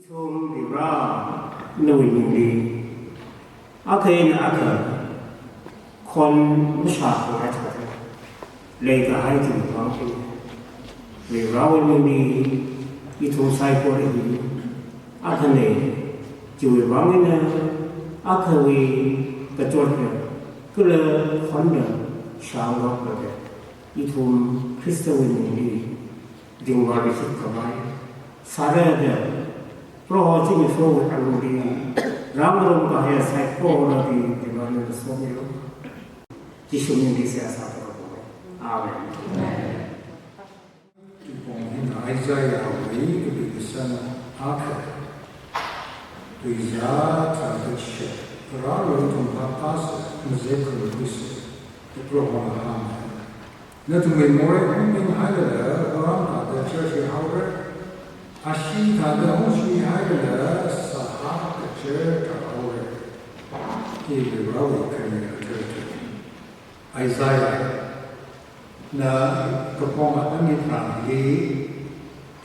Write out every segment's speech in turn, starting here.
From the Ra, knowing the Akin Aka, Con Mishak, later hiding the mountain. The Rawin the Ito Cycle, Akane, Joey Ramina, Akawi, the Georgia, Kula, Honda, Shao, Itum, Crystal Winnie, Dingwari Kamai, Sarah. Pro Jimmy Flow and the Ramro Bahia Side for the Divine Somio. Tishumi this as Amen. In Isaiah, we to be the son of Arthur. To Isaiah, the ship. Raro to Papas, Muzeko, the Proham. Not to memorial in Highlander, Oranga, the church however. Ashi tada hoshi hagala saha kacher kaore. He will roll Isaiah na kapoma anitran di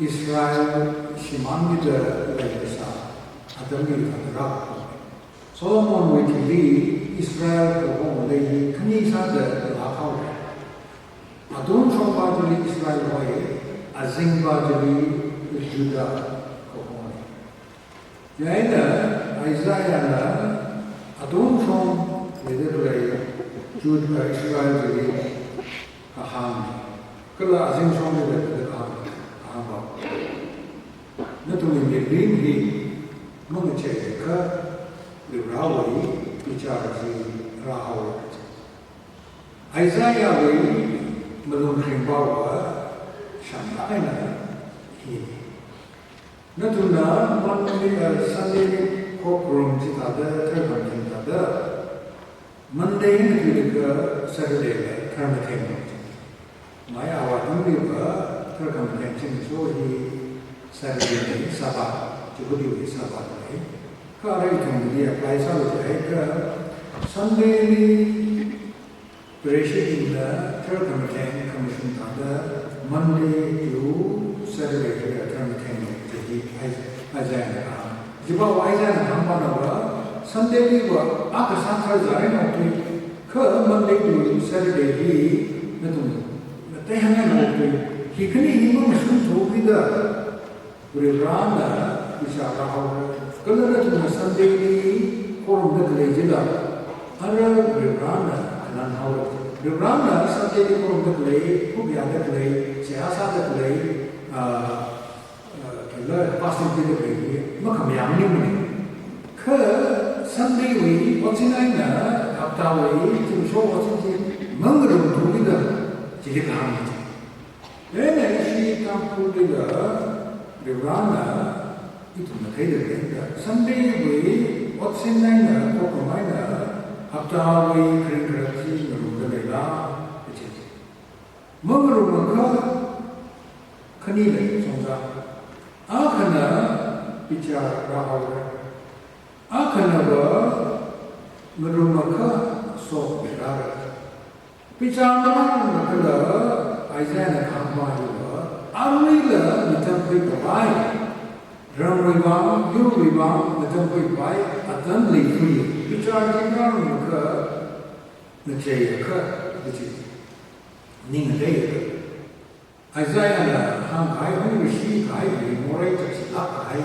Israel shimangida lesa adami kadra. Solomon with the Israel kapoma the kanisa de lakau. Adon shobadli Israel way azingbadli Judah kohoni. Jaina Isaiah na adon from the Judah Israel jadi kaham. Kalau azim from the kaham. Natuli mirin hi mengecek ke Rawi bicara si Rahawat. Isaiah ini melungkring bahwa syamlahnya ini. Natuna manni Sunday courtroom citada tergantung citada Monday ni juga Saturday tergantung. Maya awal ni juga tergantung cuma di Saturday ni Sabat juga di Sabat ni. Kalau itu dia apply sahaja ke Sunday ni presiden tergantung commission tada Monday to Saturday tergantung. Isaiah. Jika Isaiah nampak apa, Sunday ni buat apa sangat zain waktu ke Monday to Saturday ni, betul. Tapi hanya waktu hikni ini mungkin tu tidak berbeda bisa tahu. Kalau ada Sunday ni korang dah kerja dah, ada berbeda kanan tahu. Berbeda Sunday ni korang dah kerja, kubiah dah kerja, siasat dah kerja. Pasti tidak begini, maka yang ini, ke Sunday ini, macam mana, Sabtu ini, tu show macam ni, mengerum tu tidak, jadi kami. Ini si kampung tidak, berana itu nak ada benda. Sunday ini, macam mana, apa mana, Sabtu ini kerja mengerum dah, jadi. Mengerum maka, kenilai sungguh. Akana bicara rahawat, akana merumaka sok bicara. Bicara makala Isaiah kahma juga. Arwila mencapai baik, ramriba, yuriba mencapai baik, adan lekui. Bicara kita maka menjadi ke, ni menjadi. Isaiah na ham kai hong shi kai ni morai tak silap kai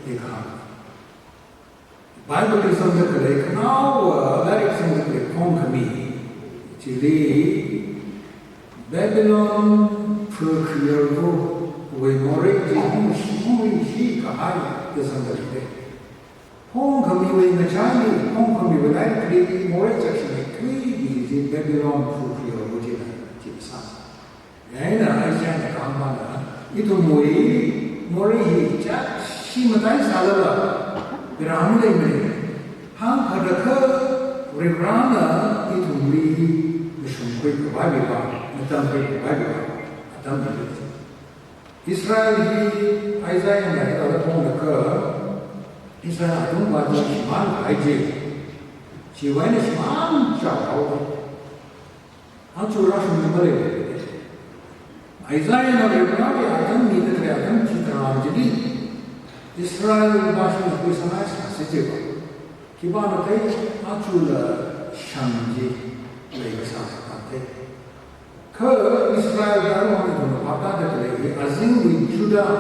ni kam. Bible is on the lake now. Very simple kong kami. Jadi Babylon procure we morai ji hong shi kai is on the lake. Hong kami we macam hong kami we naik di morai tak silap kui di Babylon procure je sana. Yana Isaiah kahmana itu muri cak si matai salah beramai ini hang ada ke berana itu muri musuh kebayi macam kebayi macam itu Israel ini Isaiah ni kalau pun ke Israel itu baca seman aja siapa ni seman jauh hancur rasa memberi Isaiah na berkata, "Adam ni terlihat citra jadi Israel bahasa itu sangat sensitif. Kita nak acul shanji lagi sangat. Ke Israel dalam itu apa ada lagi azim di Judah,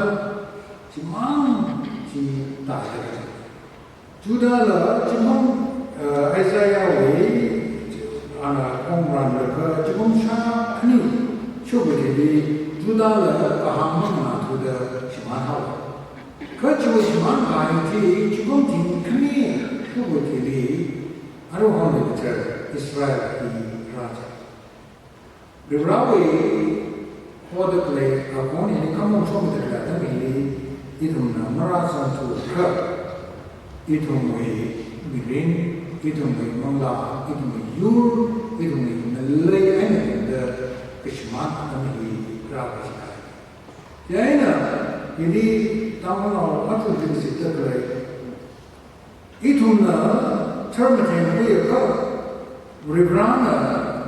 cuma tak ada. Judah lah cuma Isaiah anak Omran mereka cuma syak ni cuba jadi Judah lah paham mana tu dah cuma tahu. Kecuali cuma kain cuma tinggi cuba jadi aruhan itu Israel di raja. Beberapa kode play akun ini kamu coba terlihat ini itu merasa tu itu mirin itu menglah itu yur itu melay ada kesemak kami raga sekali. Jadi tahun lalu macam itu kita kelai itu termatin dia ke Ribrana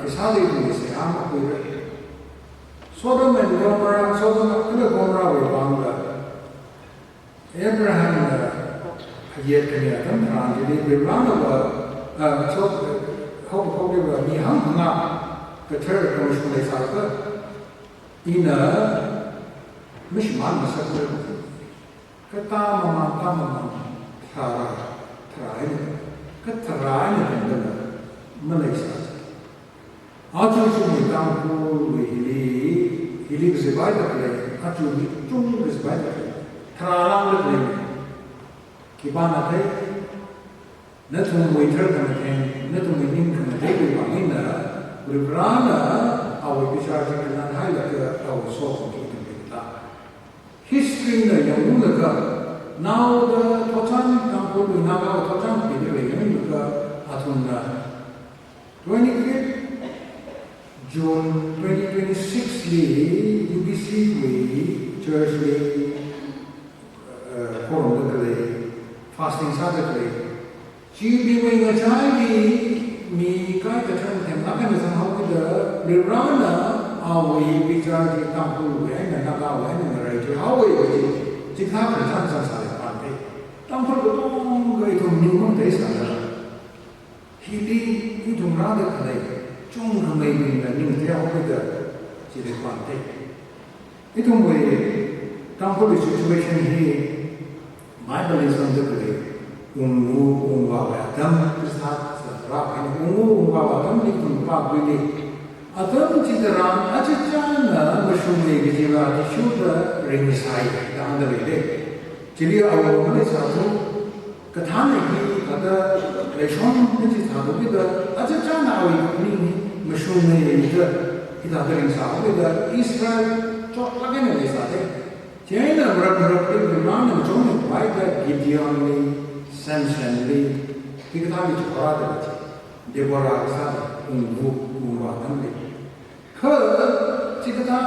kisah itu saya ambil Sodom dan Gomorrah kena Gomorrah berbangga Abraham ayat kenyataan terang jadi Ribrana kau ni hang ngah keter kamu semua sahaja ina Mishman masa kata mama terai benar Malaysia. Acu semua kampung hili bersebaik lagi, acu cung bersebaik lagi, terang lagi. Kibana teh, nanti waiter kemudian, nanti minim kemudian bangina, berberana awal bicara dengan hal ke awal sok itu kita. History yang mula now the total kampung naga total pilih lagi juga atunda 25th June 2026 li UBC we church li forum le fasting Saturday ji bi ngachai mi ka ka thang them akan somehow the Nirvana awi bicara di kampung we na naga we na rai jo awi jika berjalan salah pandai, tanpa betul itu minum dari sana. Hili itu merada kadai, cuma kami ini minum dia apa jadi pandai. Itu mulai tanpa di situation ini, Bible Islam itu kadai, bawa adam besar seterap ini bawa adam ni kumpak beli. Adam citaran aja jangan bersyukur jiwa disyukur ringisai dalam diri. Jadi awal mulai satu kata ini kata leson itu satu kita aja jangan awal ini bersyukur kita ringisai kita Israel cok lagi nih satu. Jadi berapa itu mana macam baik Gideon ni, Samson ni, kita tahu itu orang ada. Deborah satu umbuatan ni. Jika kita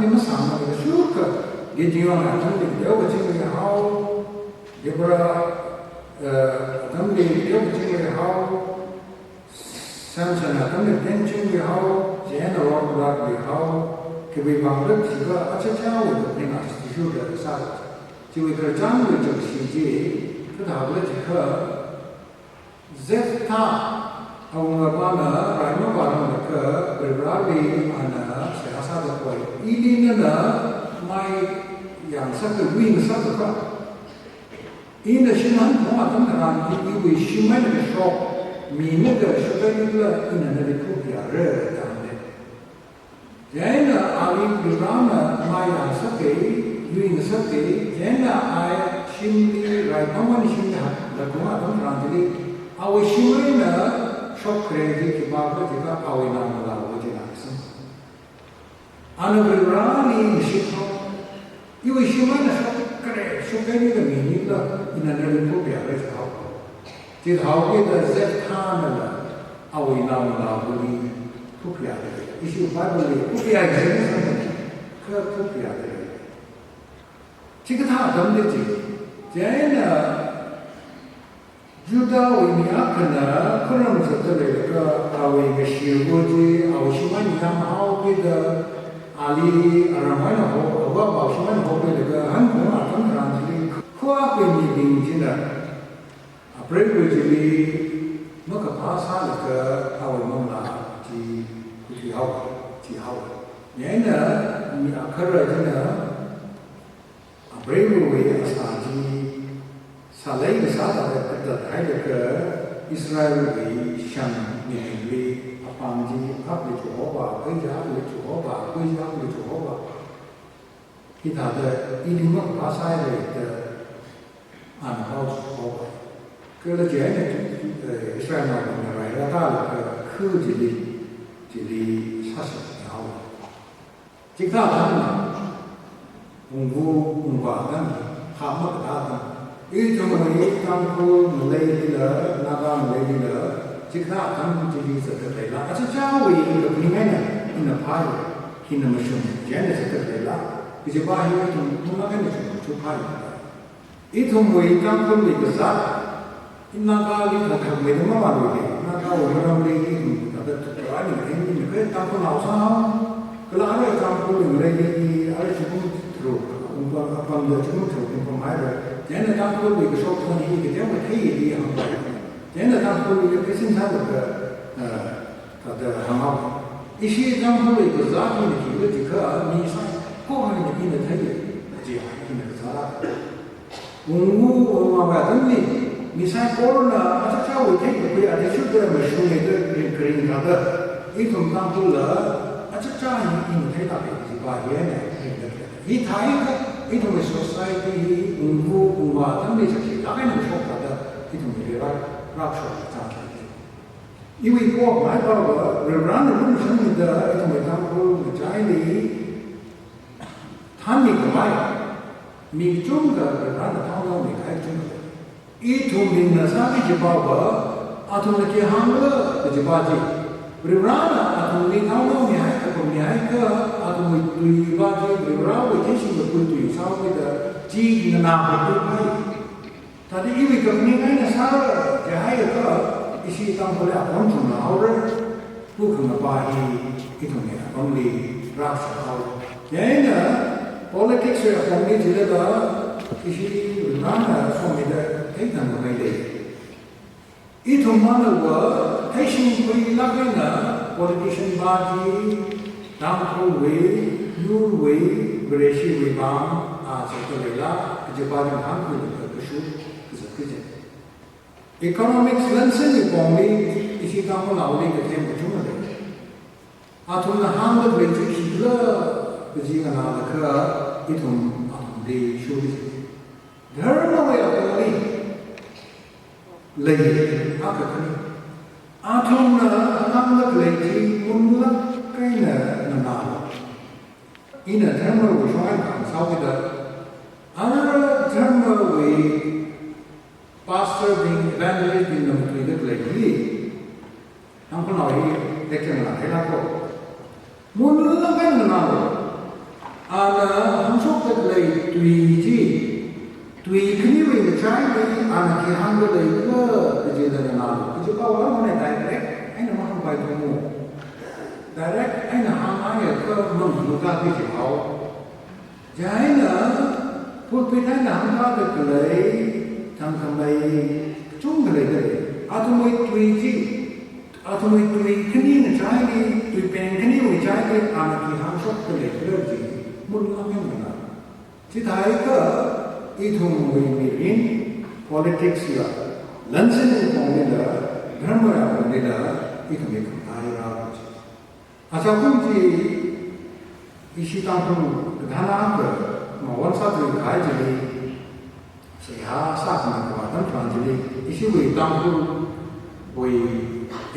ni sama dengan syurga, Gideon akan dia berjaya hau, Deborah akan dia berjaya hau, Samson akan dia berjaya hau, Jana orang berjaya hau, kebebasan juga acah jauh dengan syurga sahaja. Jika kerjaan itu siji, kita boleh jika Zefta awang mana rakyat barang mereka berlari anak siasa berkuai. Ini nana mai yang satu wing satu kah. Ini siman semua tentang ini siman itu shop minyak shopnya itu ini nana kupiah ramai. Jadi alim berlama mai yang satu wing satu. Jadi ayat simpi rakyat mana simpi lakukan tentang jadi awal siman shop kredit kita juga awal nama lalu jadi langsung. Anu berani shop, ibu siapa shop kredit, shop ini kan ini lah, ini ada itu biar tahu. Jadi tahu kita zat lah, awal nama lalu ini biar. Isu Bible ini biar ke biar. Jika tahu dalam jadi Judah ini akan kurang setelah ke awal Mesir awal siapa yang mau kita ali ramai nak bawa siapa yang mau kita hanya akan rantai qua bên nhìn trên là après que je l'ai nó cả phá xa là cái ao mong là thì hậu nhảy nữa mi akhir aja nữa après que asa ji salai ke saat ada kata hai ke Israel di Sham ni apang ji ap le Jehovah ke ja le Jehovah ke ja le Jehovah kita ada ini mah bahasa itu hau Jehovah cái là chuyện này Israel nào cũng vậy đó ta là khư chỉ đi sát sạch nhau chính ta thằng nào vùng vu vùng vả thằng ham mất ta thằng ý cho mình tham cô mình lấy đi nữa naga mình lấy đi nữa chính ta thằng chỉ đi sự thật là chắc chắn vì được như thế này in là phải khi nào mà chúng chuyện này sự thật là cái gì bao nhiêu chúng nó cái này chúng phải ít thông vì tham cô bị cái gì naga li thằng mình nó mà rồi naga ở trong đây thì cái ini cái kampung nào sao kalau ada kampung yang lagi ada cukup teruk apa dia cukup teruk informasi jangan kampung di kesopan ini kita mau thấy dia apa jangan kampung di kesin satu ke kata hamam isi kampung di kezat ini kita jika misal kau hanya ini thấy dia ini salah ungu orang ini misal corona macam jauh thấy cái ada sudah masuk itu kering kata itu kampung lah chắc chắn những thấy là cái bài vẽ này ý thấy cái trong society vô cùng vàทั้งในสังคมแล้วก็ในชอบแต่ที่ตรงนี้เราชอบจังเลยอีวีพวกหมายความว่าเรื่องนั้นมันฉันมีแต่ตรงนี้ทำรู้ใจดีท่านมีก็ไม่มีจุ่มกับเรื่องนั้นท่านเราไม่ใครจุ่มอีทุ่มดินน่ะสักที่บอกว่าอาทุ่มเกี่ยหังเลยจะบ้าจีBerurana atau ni tahu ni hai atau ni hai ke atau tui bagi berurau itu sih berkutu sama kita ji nak berkutu hai. Tadi ini kepentingan ni sara jahai ke isi tam boleh apa pun nak orang bukan apa itu ni only rasa kau. Jadi na politics yang kami jadi isi berurana semua kita kita nak ada. Itu mana buat Haitian koi lagi na politician bagi dampu we, nur we, bereshi we bang, setelah kejebakan hamil kesud kesakitan. Economics lensen ni poni isi kamu lauli kerja macam mana? Atau na hamil bereshi kila kejian ala kera itu di suri. Dharma we apa ni? Lagi apa ni? Atom na hamla lagi munla kaina nama. Ina dharma we try to solve it. Another dharma we pastor being evangelist being nampak lagi. Nampak lagi deklar nak helah ko. Munla kaina nama. Ana hamsok lagi tuiji. Tui kini we try to ana ki hamla lagi ke kejian nama. Jika orang mana direct, aina mahu baik kamu. Direct, aina hang ayat ke menggunakan dijauh. Jadi na, pulpitan hang ada kelai, tang kelai, cung kelai. Atau mai tuiji, atau mai tui kini cari, tui pen kini cari, anak hang sok kelai kelai. Mula mana? Cita ke itu mungkin politics ya. Lansen itu mungkin Dharma yang berbeda itu memang ada. Asal pun isi tampung kedana apa, maupun satu kaya jadi saya sahaja mengatakan tuan jadi isi we tampung we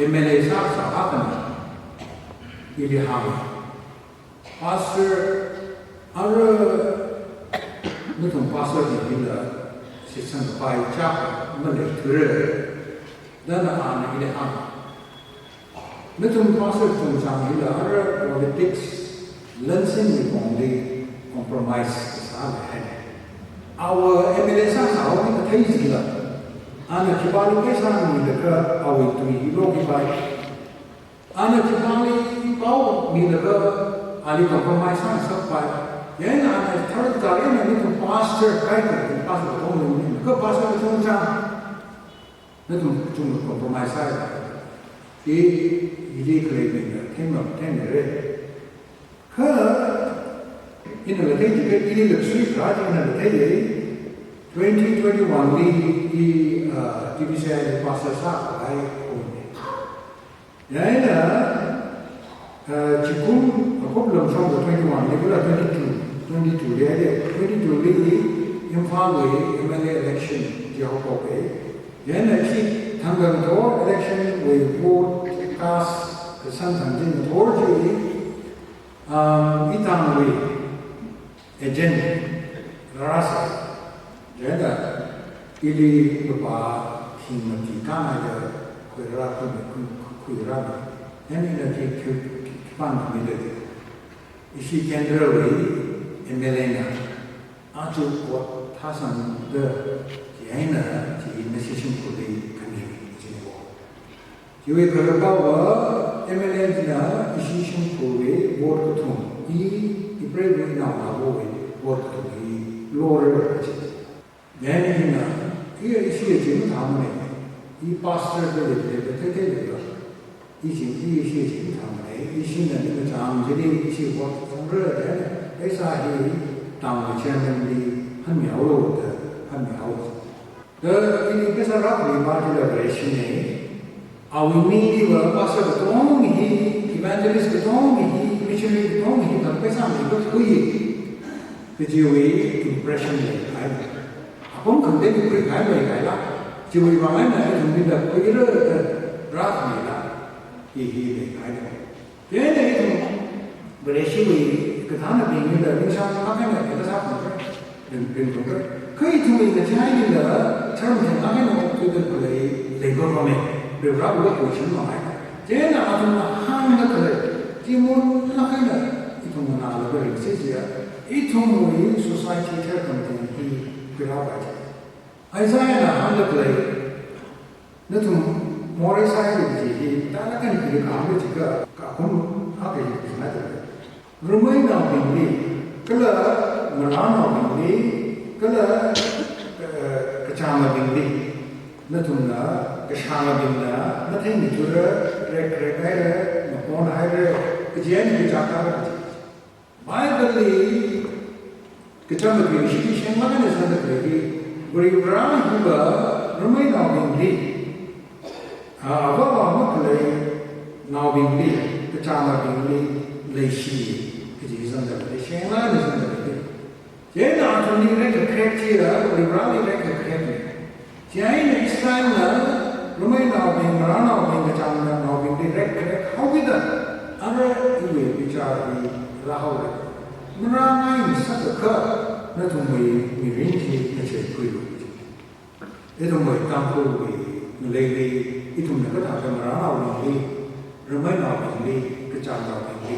MLA sahaja ini ham. Pastor ada betul pastor di bila sistem baik cakap mendengar. Dan anak ini anak. Macam pasal tentang ini ada politics, lensin di pondok compromise kesalahan. Our evidence awak kita tahu sila. Anak kibali kesalahan ni dekat awak itu hilo kibali. Anak kibali bau ni dekat ahli compromise sampai 얘는 안에 털을 따르면 좀 pastor 가이드 pastor 도움이 그 pastor 통장 너도 좀 compromise 해야 이 일이 그래도 테마를 그 이는 이게 일이 수익 가지는 데 2021 이 디비전 pastor 사가이 오네 얘는 지금 problem from 21 level 22 there 22 really informally MLA election Jehovah 얘는 이 당강도 election we vote cast the 선상진 도저히 이 당의 agenda 라서 얘는 일이 봐 힘이 강하게 그러라고 그러라고 얘는 이렇게 fundamental. Ishi generally emelena aju what tasan the jaina ji decision ko de kani jiwo. Jiwe karabawa emelena decision ko we vote to I ibrahim na abo vote to I lower achi. Jaina here ishi ji thamne I pastor de de 이些情况呢，一些人那个长期的一些活从热的，为啥的当前面的很苗路的，很苗路。因为啥拉里巴这个来信呢？啊，我们的个把这个东西，evangelist 个东西，missionary 个东西，那为啥没个可以？这就为 impression 来开的。啊，我们肯定不会开没开啦，就为往来呢，从那个为了拉没啦。he I don't. Then Bresci Katana being in the Nishan Hakan at the Sapper, Kay to me the China term and Hakan to the play, they go from it, the rubber ocean line. Then I don't hang the color, Timon Hakana, it on another very Sicilia, it on the society term he grabbed. Isaiah hung the play, not More side di talagang pinakamu juga kakun apa yang sebenarnya. Rumah ini kalau merana ini kalau kecama ini, natuna kecama ini, nanti ni juga rek ada, napon ada, kejian dijaga. Bible ni kecama ini sih semua ni sangat lagi. Beribrahim juga rumah ini. Apa play now being big, the Chama being big, lay she, it is under the shame line is under the big. Jen not only like a crack here, we rally like a crack. Jen is time now, remain now being Marana being the Chama now being direct crack, how with that? Other way which are the Rahul. Marana is such a curve, not only we ring it as a good. It don't make come Lady, it will never have a marana only, remain of only, the child of only,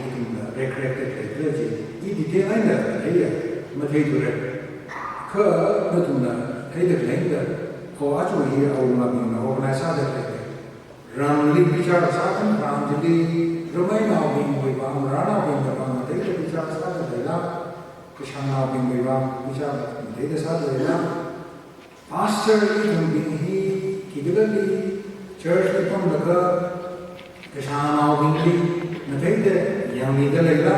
recreated clergy, eat the tail end here, Matadure. Cur, Natuna, Hated Lander, for actually here, I will not be organized other Run leave each other second, round the day, remain of being with one, run out in the one, take the each other started the love, Kishana being with one, each other, take the Saturday love. Pastor, it will be he. Typically, church from the Kashana Bindi, Matade, young leader Layla,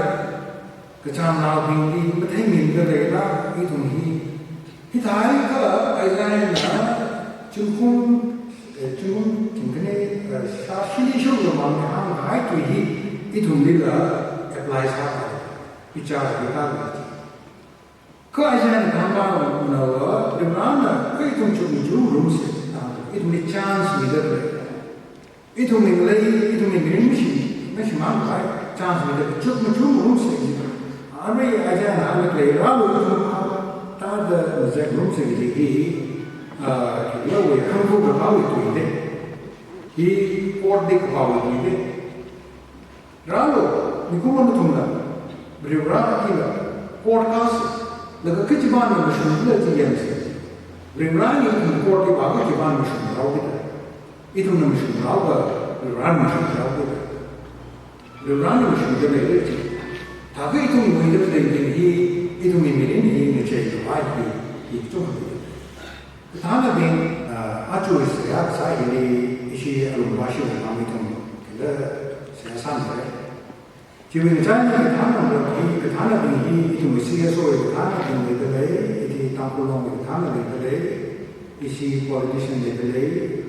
Kachana Bindi, but him in the Layla, it on he died, Isaiah, Chukun, Tinkane, Shashi, Shugaman, high to he, it on Lila applies hard, which are the target. Kajan Kamba, no, the Rana, wait until the two rooms. It may chance me that it will make lay, it will make green machine, right? Chance me that took me 2 rooms. I may, I would play rather than the rooms he, low, come over how it will he poured the how it will Ralo, Nikumana, Brivra Killa, podcast, the Kichiban machine, let the youngsters. Rimrani in the court of our Kivan mission, Raubita. It will mission Rauba, the Ran mission Raubita. The Ran mission, the Lady. Tavitum, when he itu mimirin ini ngecek itu cuma Pertama bin acu saya ini isi alumni kami itu kita saya sampai. Jadi misalnya kita bin itu mesti so kita bin itu itu tampulong kita bin isi politician itu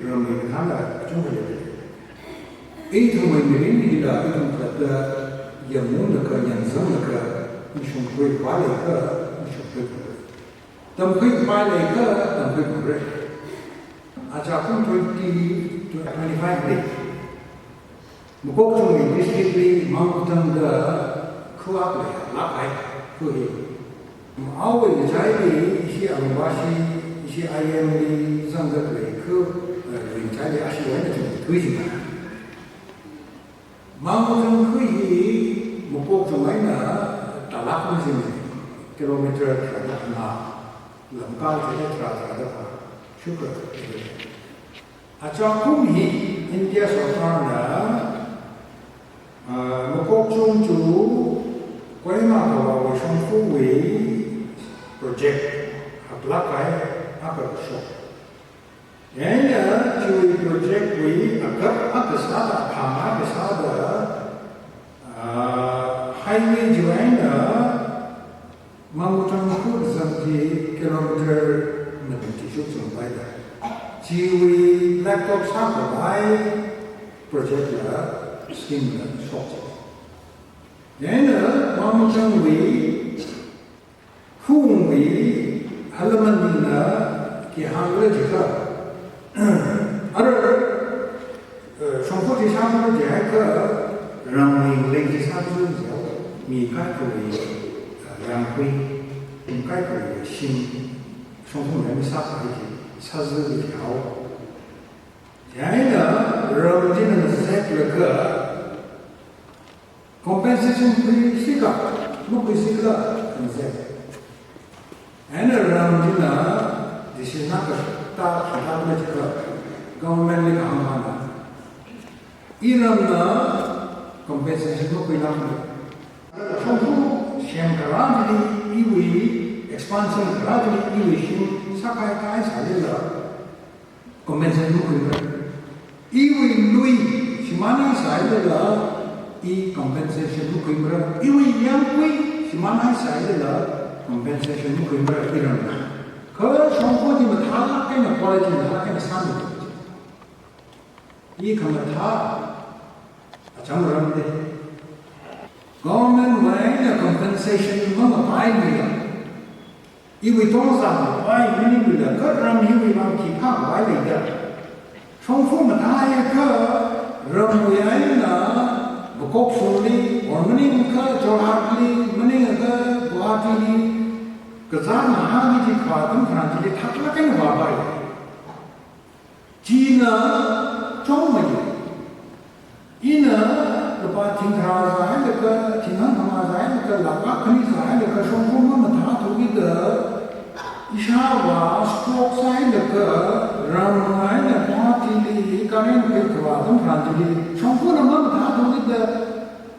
ramai kita cuma itu memirin tidak itu kata yang muda yang zaman ke isu kuih balik ke isu kuih Tầm khuyết vai này cơ tầm khuyết của rễ. Chào không 25 đi. Một quốc trong mình basically mong tâm đỡ khu áp này lắp hay khu hiệu. Áo về trái đi isi ông bác sĩ isi IM đi dân đất này khu mình trái đi asi vậy là chúng tôi gì mà. Mong tâm khu hiệu một quốc trong ấy là ta lắp không gì này km nào làm cao thì nó trả được sugar. Cho cũng hi India so far là một quốc trung chủ quay mà vào trong khu vị project hợp tác cái áp lực số. Vậy là chui project vị áp lực sao là tham áp lực sao là hai mươi triệu anh là Mau trong khu dân thì km mình chỉ chút dùng bài đó. Chỉ vì laptop sao của bài project là skin là short. Vậy nữa mau trong vì khu vì element là cái hàng cái gì cả. Ở trong khu thì sao nó giải cái rằng mình lên thì sao nó giải mình cái vì yang quy cái của sinh trong không phải sát cái gì sát dư cái áo thế nữa rồi thì nó sẽ là cái compensation quy sĩ cả mức quy sĩ cả mình sẽ thế nữa rồi thì nó this is not ta mới chỉ có government này làm mà Iran nó compensation mức quy làm không Siang kerajaan iwi expansion kerajaan iwi sim sakai kai sahaja compensation mungkin iwi lui simana sahaja i compensation mungkin iwi yang kui simana sahaja compensation mungkin Iran. Kalau semua di mana kena quality kena sama. I kena macam orang ni. Government mana compensation mana pakai bila, ibu tahu sama, pakai ini bila, kerana ibu mampu kita pakai bila. Semua mana ya ke, ramuan na, bukok suri, orang ni ke Johor ni, mana ke Guwahati ni, kezan mana ni jika tu kerana jadi tak lagi wabai. China, cuma ina lepas tinggal saya dekat tinggal sama saya dekat lapak kini saya dekat semua mentah tu kita isyarat stroke saya dekat ramai lepas ini kalian berkuat dan jadi semua nama mentah tu kita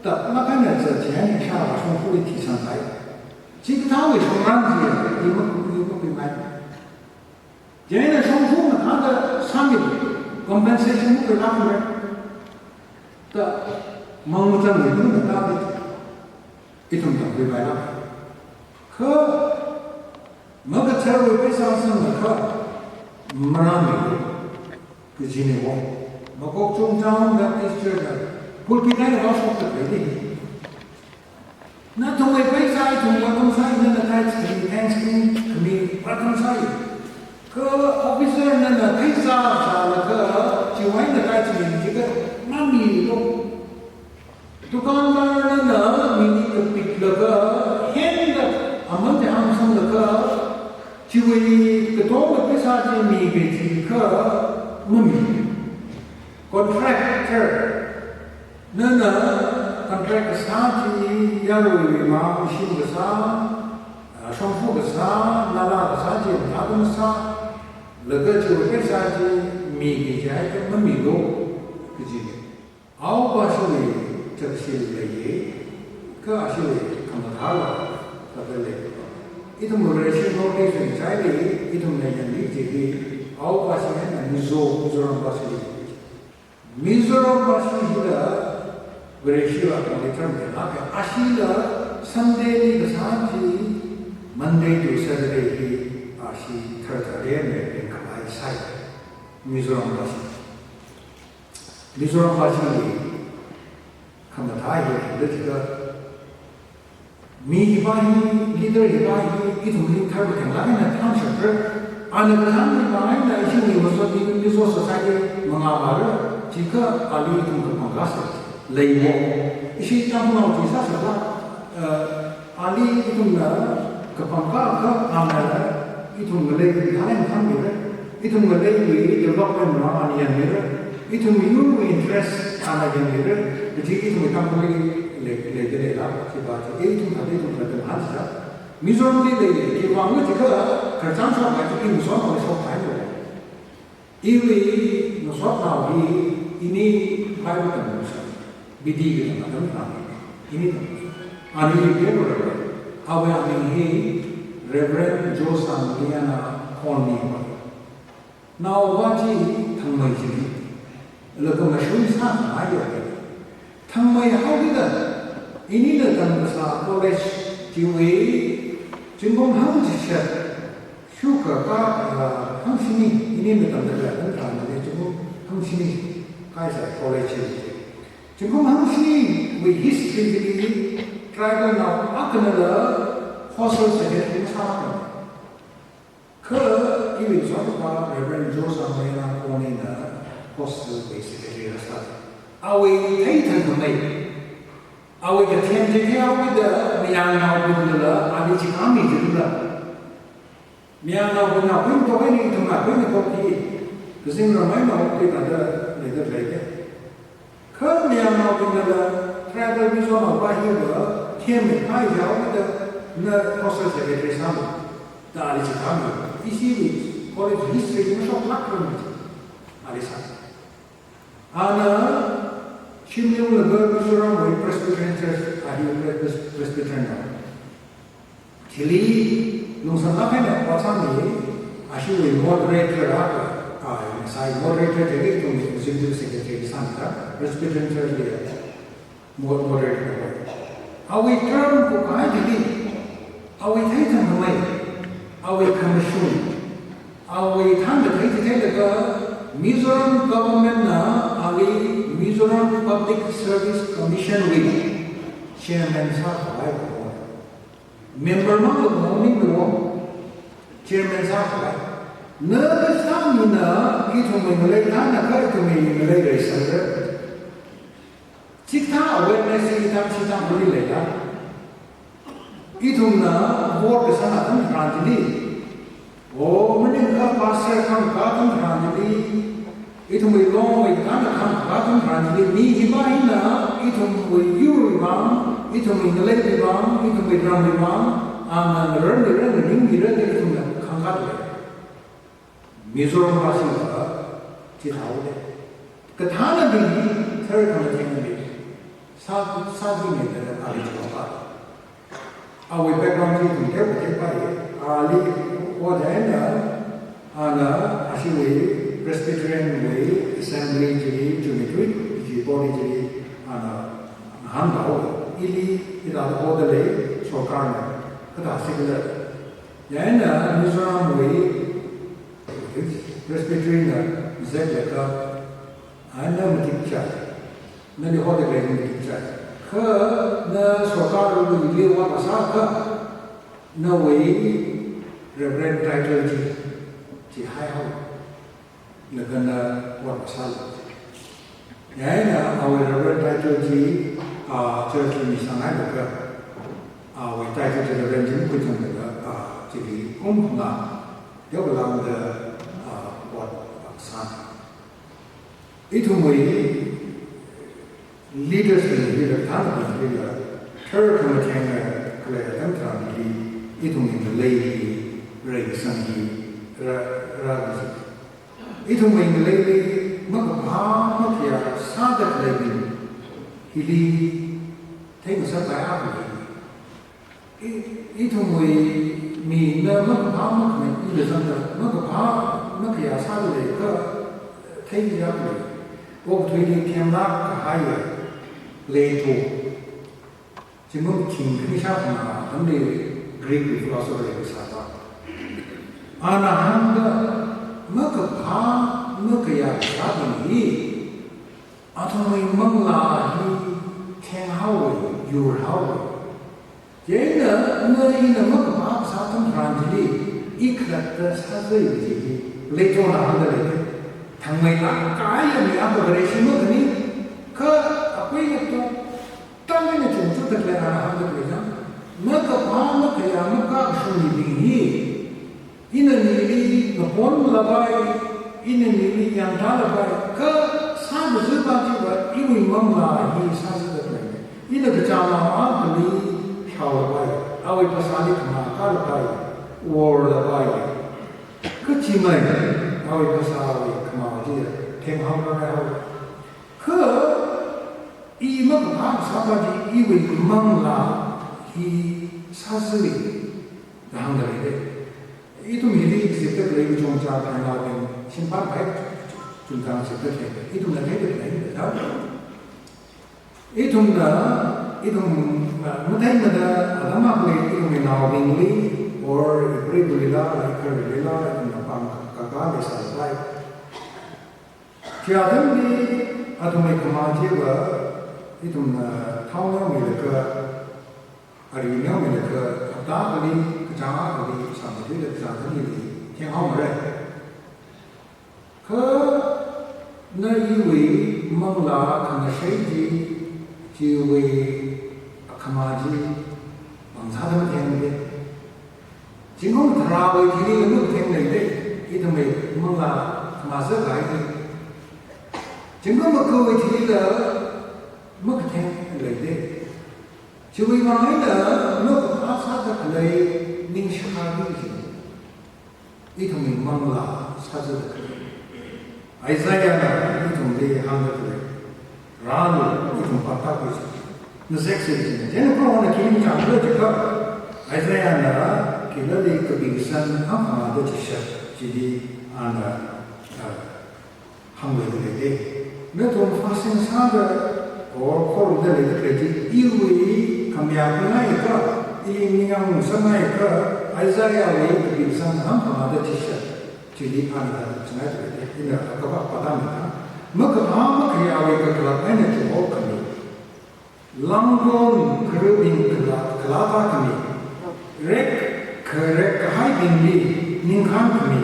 tak makan ada sejarah isyarat semua itu sampai jika tahu semua dia ibu pemain jadi semua mentah ada sambil compensation itu apa tak mau macam itu tak itu tak berbayar. Ke maka cara berbeza sama ke meramai ke sini wong. Maka cuma Baptist Church pun kita ada masuk ke sini. Nah, tu berbeza itu macam saya nak tanya Thanksgiving kami macam saya. Ke officer nak berbeza sama ke jiwa nak tanya jika mami lo दुकानदार ने मिनी कपिक लगा हेंड अमन ते हम संग लगा चिवे कतो में पैसा जे मी बेची का मम्मी कॉन्ट्रैक्टर न कॉन्ट्रैक्ट साथी यारो मा मशीन के साथ शंफू के साथ नाला के साथ जे भागन साथ लगा चिवे पैसा जे मी के जाए के मम्मी लो किसी आओ पासो जब से ले ये का आशीर्वाद कम धारा कबले itu mulai singgung itu saya itu menjadi jadi awal bahasanya Mizoram bahasa Mizoram bahasa juga beresiko akan diterima apa asila Sunday di kesanji Monday to Saturday di asi terjadi yang kembali saya Mizoram bahasa Mizoram bahasa ini kembali itu juga mi ibahi leader ibahi itu melihat bagaimana transfer anak anak lain dari sini masuk di society mengabar jika ahli itu berpengaruh lewo isi tamu kita sebab ahli itu kepengaruh ke amal itu melewati kalian kami itu melewati development orang yang itu menyuruh interest anak yang jadi itu mereka boleh लेते रहा कि बात है एक तुम करते हाथ सा मिजोरम ले ले कि वहां में जगह खर्चान सा बात की मुसोन और सब फाइन हो इवे मुसोन ना भी इन्हीं फाइन का मुसोन विधि के मतलब ना इन्हीं का आने के बोल रहे अब हमें ही रेवरेंड जो सांगियाना कौन नहीं हो ना वाची थंगमई जी लोगों में शुरू सा आया थंगमई हाउ दिदा ini datang besar college jiwi jengkong hang jisya syuka ka hang sini ini datang dari kan dari jengkong hang sini kaisa college jengkong hang sini we history jadi tribal now akanala hostel secretary sama ke ini suatu pa Reverend Joseph Mayana Konina hostel secretary rasa awe kaitan kemai awak jadian jadi awak dah miang nak benda ada cikami jadi lah miang nak benda pun tu kan itu nak pun itu kopi kesim ramai nak kopi ada leder leder kan miang nak benda travel visa nak bahaya dah tiap hari jauh dah nak proses jadi sama dah ada cikami isi college history macam pelakon ada sama ana Shimyu lagar Mizoram wai Presbyterian Church adi Presbyterian. Chili nung sanakay na pasang ni ashi wai moderator ako sai moderator jadi itu Muslim Secretary Santa Presbyterian Church dia moderator. Awi term ko kaya jadi awi thay tan hamay awi commission awi tanda thay thay laga Mizoram government na awi Mizoram Public Service Commission with Chairman Sakai member mana morning belum Chairman Sakai nada sami na itu mengenai tanah kerja mengenai dari sana cita awareness kita boleh lega itu na board sana kan ranjini oh meningkat pasar kan ranjini itu melong ikan kan ranjini ni hibahina itu meliur bang itu mengelak bang itu berdram bang aman ren ning itu mengangkat le Mizoram bahasa kita tahu deh ketahanan ini terkait dengan ini saat ini ada ahli apa awal background itu kita pakai ahli wajahnya ana asyik Presbyterian way assembly jadi jumituit jadi body jadi handbau ini tidak ada lagi sokarnya kita sekitar yang Mizoram way Presbyterian zebra anda mungkin cak nanti ada lagi mungkin cak ke na sokar itu dia wah pasal ke na way Reverend title ji hai hau negara buat masalah. Yang ini awal Reverend title ji church ini sangat dekat. Awal title ji Reverend ji pun dekat. Jadi kumpulan dia bilang ada buat masalah. Itu mui leaders ini leader tanah leader terkemudian kelihatan tadi itu menilai reason di ragu. Itu mengenai mengapa dia sadar lagi ini tengok sampai apa itu mi na ma ka ba ma ka ni le san da ma ka ba ma ka ya sa le ka kai ya le o thui ni khem la ka ha ya le to jing mo king ni sha ma an de Greek philosopher le sa ta ana han da ma ka ba ma ka ya sa ni a thong mai mang la hi khen hao yu hao ये ना ये ना मग बाप सातम प्रांजलि एक रक्त साधे जी ले जो ना हम ले थंगई ना काय ये आप बरेशी मग नहीं क अपने ये तो तंगे ने चुंचु तक ले ना हम ले जा मग बाप मग या मग का शुनी बिंगी इन नीली नपोन लगाई इन नीली यांता लगाई क साध जुबा जी व इवी मंगला ही साध तक ले इन गजाला आप ली how labai awi pasali kama ka labai war labai ka chimai awi pasali kama ji theng hau na hau ka I ma ka sa ba ji I wi mang la hi sa sri dang da le I tu mi ri se te le jong cha ka na ben sim pa bai chung ka se te I tu na le le da I tu na itu mungkin ada lama boleh itu menau bingli or beri bolehlah ikan bolehlah itu nampak kakak besar baik. Tiada ni atau mereka macam itu tahun mereka hari ini mereka ada kali kerja kali sama juga kerja kali yang hal mereka. Ke na iwi mangla kena syaji jiwi kamaji bangsa dengan dia, jingkong terawih diri lu dengan dia, itu mereka mula masa lagi, jingkong berkawin diri la, mereka dengan dia, cuci mana la, lu asal terkait ningshari itu mereka mula saja terkait, Isaiah itu mereka hamba terkait, Rasul itu patah bersih. Nusexy, jangan kau nak kirim campur juga. Isaiah nara kita di kebiasaan apa ada cisha, jadi anda hamil itu. Mereka fasting saja, or kau udah lihat kerja, iwi kami apa naik ke, ini yang sama ke, Isaiah ini kebiasaan apa ada cisha, jadi anda sengaja itu. Ini apa pada mana? Maka apa kerja awal kekelapan itu kami. Langgon keruding kelapa kami, rek kerek kahai bindi ningkan kami,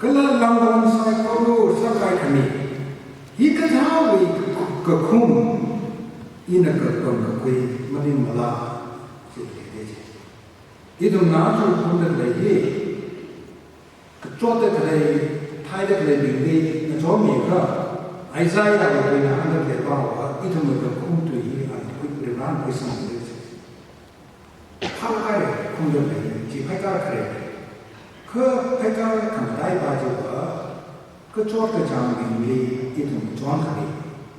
kalau langgon saya koru sakai kami, ikat hawi kekum, ina kerton kekui maning malah, itu naju pundak lagi, kecuali kelai, thai kelai bindi, nacau mereka, Isaiah itu yang anda lihat bahwa itu mereka kum tu Quran bisa menulis. Hal kaya kumpulan ini, jika kaya ke kaya kandai baju kecuali kejam ini itu menjual kali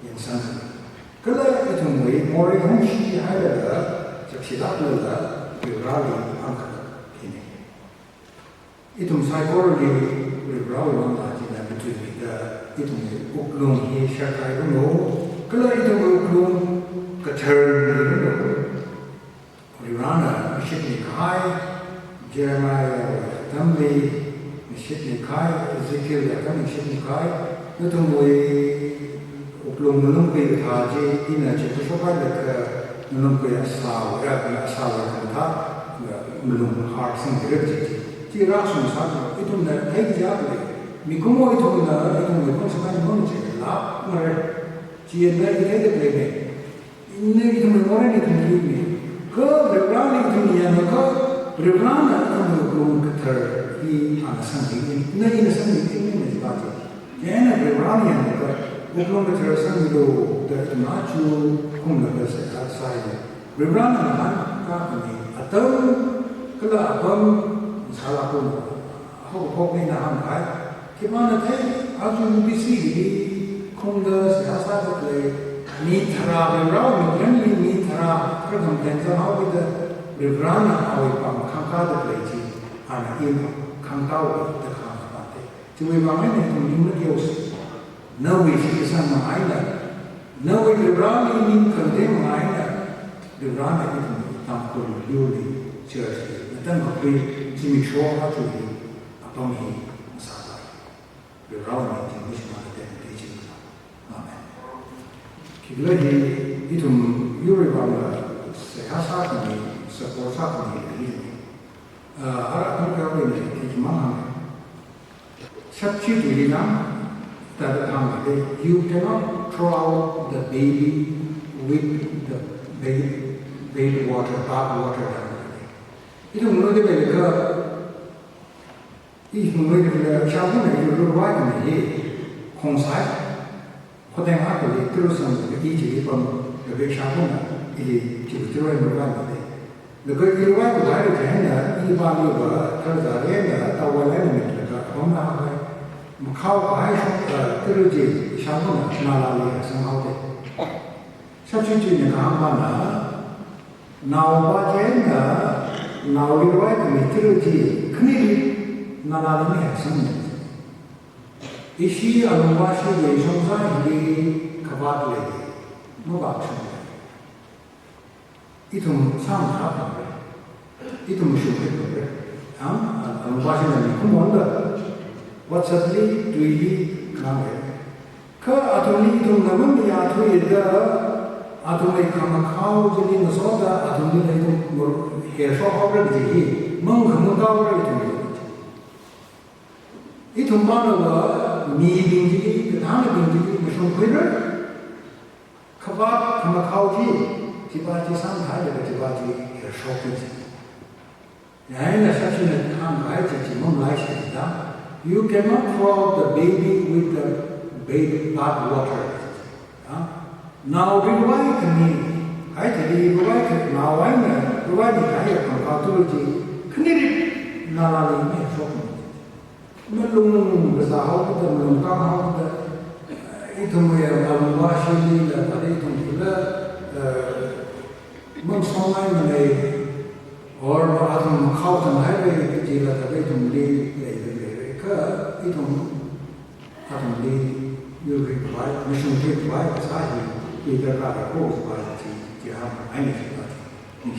yang sana. Kalau itu mulai hongsi ada sekitar ada berali angkat ini. Itu psikologi berali angkat dan betul itu uklung ini syakai ulo. Kalau itu uklung keterlaluan itu, Qur'an mesti kai, Jeremiah tamli mesti kai, Ezekiel mesti kai, itu mulai uklung nulung kiri haji ini jadi siapa lek nulung kiri asal kata nulung hard sendiri jadi rasul saja itu nak kayak siapa mikumo itu nak itu mikumo sekarang mana jadi lah mereka jadi itu lebih ini itu orang itu ini, kau berani itu ni, kau berani itu kau keter di alasan ini sendiri ini macam jangan berani yang kau keter sendiri itu dari maju, kau nak bersekat saya, berani mana kau ini, atau kalau abang salah pun, kau ni nak apa? Gimana teh? Aku bisi di kau dah siasat boleh. Mitra berau mungkin mitra kerana kita awal itu berana awal pam kakak ada lagi ana in khang tau ta khang pa te chui ba mai ne tu ning na kios na wi chi sa ma ai la na wi de ra ni ning kan de ma ai la de ra na ni tam ko lu li church na tan ko pri chi mi sho ha tu ni apam hi sa ba de ra ni ti mi ma de de chi amen ki le hi itum yuri ba la se ha sa ni se ko sa ni ni ara tu ka wi ni ki ma ha Sabchi Durina, that you cannot throw out the baby with the baby water, bath water down. Itu menurut mereka, itu menurut siapa yang itu luar ni, kongsai, kodeng aku ni terus sampai jadi pun lebih siapa ni, jadi terus luar ni. Lepas itu luar tu ada jenis ni, ibarat luar terus ada ni, tawalan ni mereka, orang apa? 靠白说这个节项目呢，拿来也很好的。小区居民看法呢，闹八间呢，闹另外的这个节，肯定拿来也很生的。一些阿龙巴是卫生上的开发的，没办法。一种上茶的，一种修改的，啊，阿龙巴是呢，空忙的。Whatsapply, Twilly, Kame. Ka atuni itu namun ya tu itu atuni kamakau jadi nasoda atuni itu herso orang jadi mengkamu tahu orang itu mana lah meeting jadi kita meeting jadi macam kira kabar kamakau jadi tiba-tiba sampai ada tiba-tiba herso jadi. Yang ini saya sudah kamai jadi memulai cerita. You cannot throw out the baby with the baby bath water. Now, rewind me. I tell you, rewind now. I know. Rewind it. I have compatibility. Connect Nalali me from Melum, the Sahau, the Melumkam, the Itumia, Maluashi, the Paditum, the Monsonai, or Adam Houghton Highway, the Tabatum Lee. Itu akan provide, mission provide, saya kita ada course pada di hal ini juga, ini